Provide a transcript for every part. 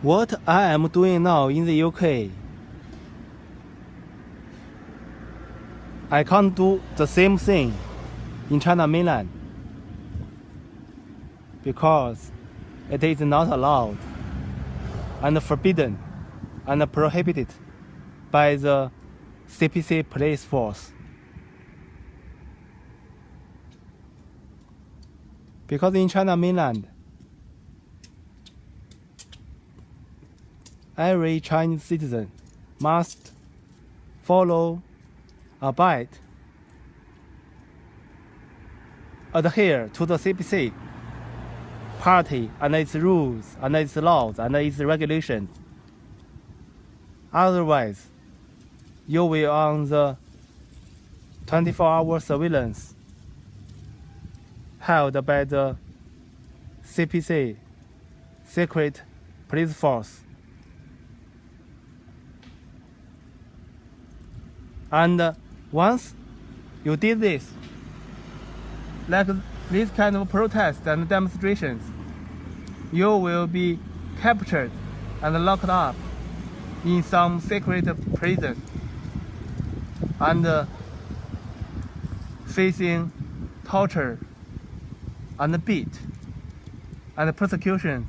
What I am doing now in the UK, I can't do the same thing in China mainland because it is not allowed and forbidden and prohibited by the CPC police force. Because in China mainland, every Chinese citizen must follow, abide, adhere to the CPC party and its rules and its laws and its regulations. Otherwise, you will on the 24-hour surveillance held by the CPC secret police force. And once you did this, like this kind of protests and demonstrations, you will be captured and locked up in some secret prison and facing torture and beat and persecutions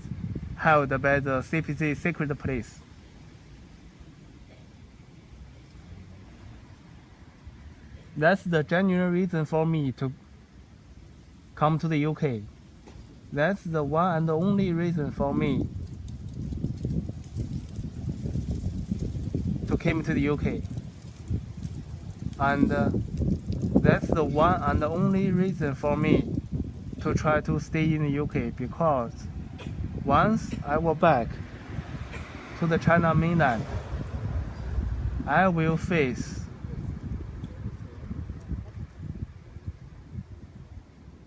held by the CPC secret police. That's the genuine reason for me to come to the UK. That's the one and only reason for me to come to the UK. And that's the one and only reason for me to try to stay in the UK, because once I go back to the China mainland, I will face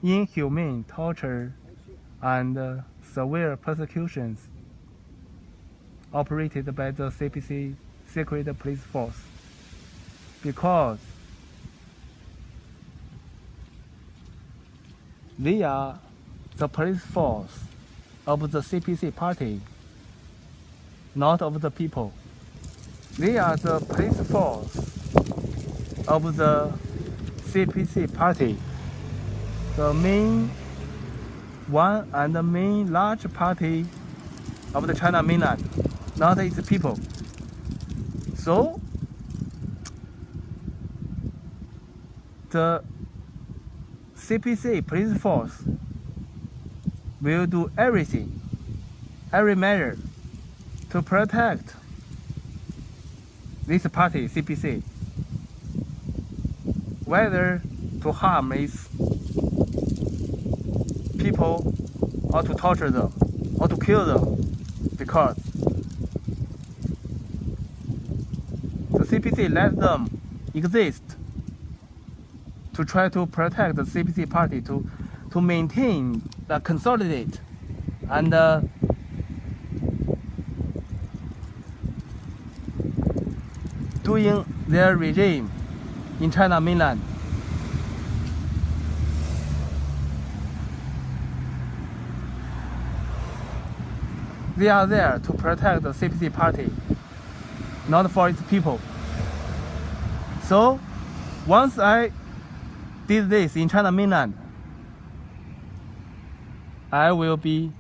inhumane torture and severe persecutions operated by the CPC secret police force, because they are the police force of the CPC party, not of the people. They are the police force of the CPC party, the main one and the main large party of the China mainland, not its people. So the CPC police force will do everything, every measure to protect this party, CPC, whether to harm its people or to torture them or to kill them, because the CPC let them exist to try to protect the CPC party, to maintain, consolidate, and doing their regime in China mainland. They are there to protect the CPC party, not for its people. So once I did this in China mainland, I will be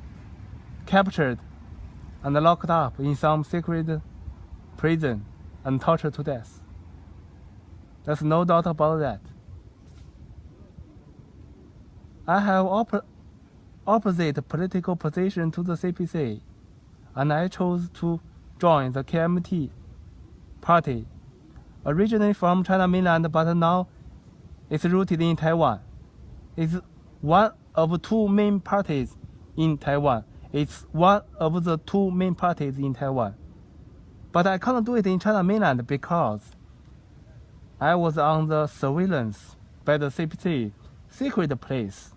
captured and locked up in some secret prison and tortured to death. There's no doubt about that. I have opposite political position to the CPC, and I chose to join the KMT party, originally from China mainland, but now it's rooted in Taiwan. It's one of two main parties in Taiwan. It's one of the two main parties in Taiwan. But I can't do it in China mainland because I was on the surveillance by the CPC secret police,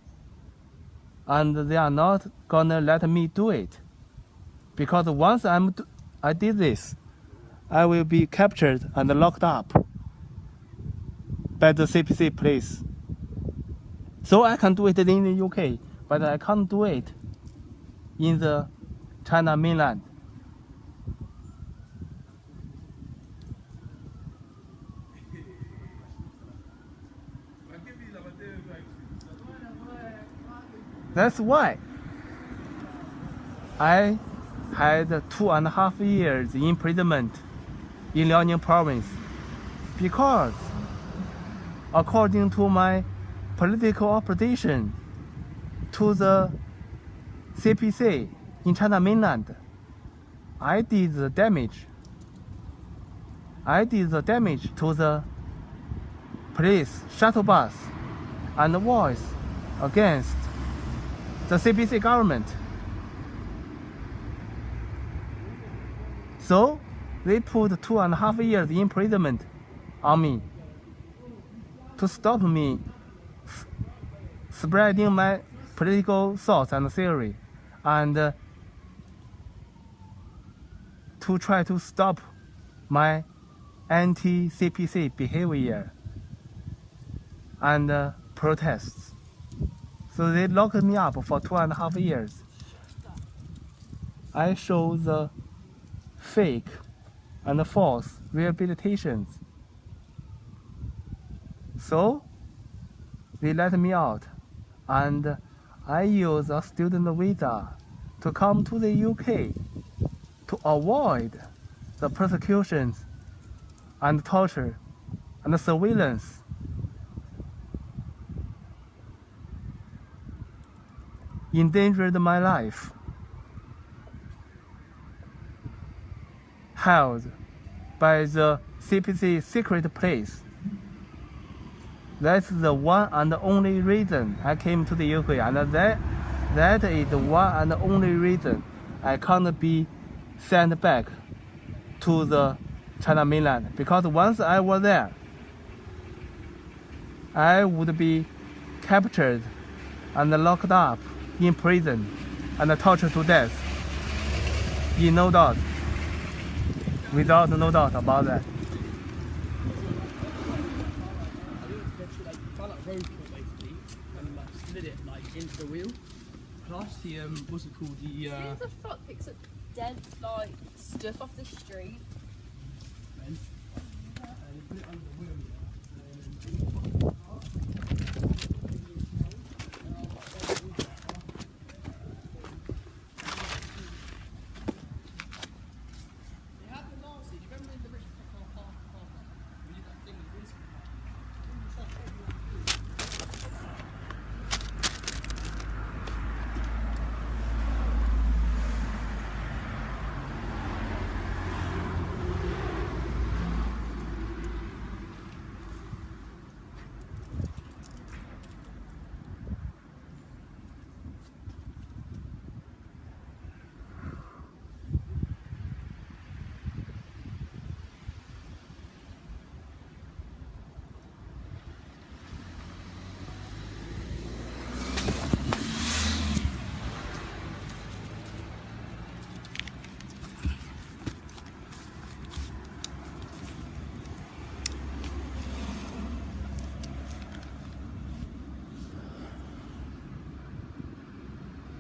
and they are not gonna let me do it, because once I did this, I will be captured and locked up by the CPC police. So I can do it in the UK, but I can't do it in the China mainland, That's why I had 2.5 years imprisonment in Liaoning province, because according to my political opposition to the CPC in China mainland, I did the damage. I did the damage to the police shuttle bus and voice against the CPC government. So they put 2.5 years imprisonment on me to stop me spreading my political thoughts and theory, and to try to stop my anti-CPC behavior and protests. So they locked me up for 2.5 years. I show the fake and false rehabilitations. So they let me out, and I use a student visa to come to the UK to avoid the persecutions and torture and surveillance. Endangered my life. Held by the CPC secret place. That's the one and only reason I came to the UK, and that is the one and only reason I can't be sent back to the China mainland, because once I was there, I would be captured and locked up in prison and tortured to death. In no doubt, without no doubt about that. Basically, and like slid it like into the wheel. Plus the what's it called? The the front picks up dead like stuff off the street. And put it under the wheel.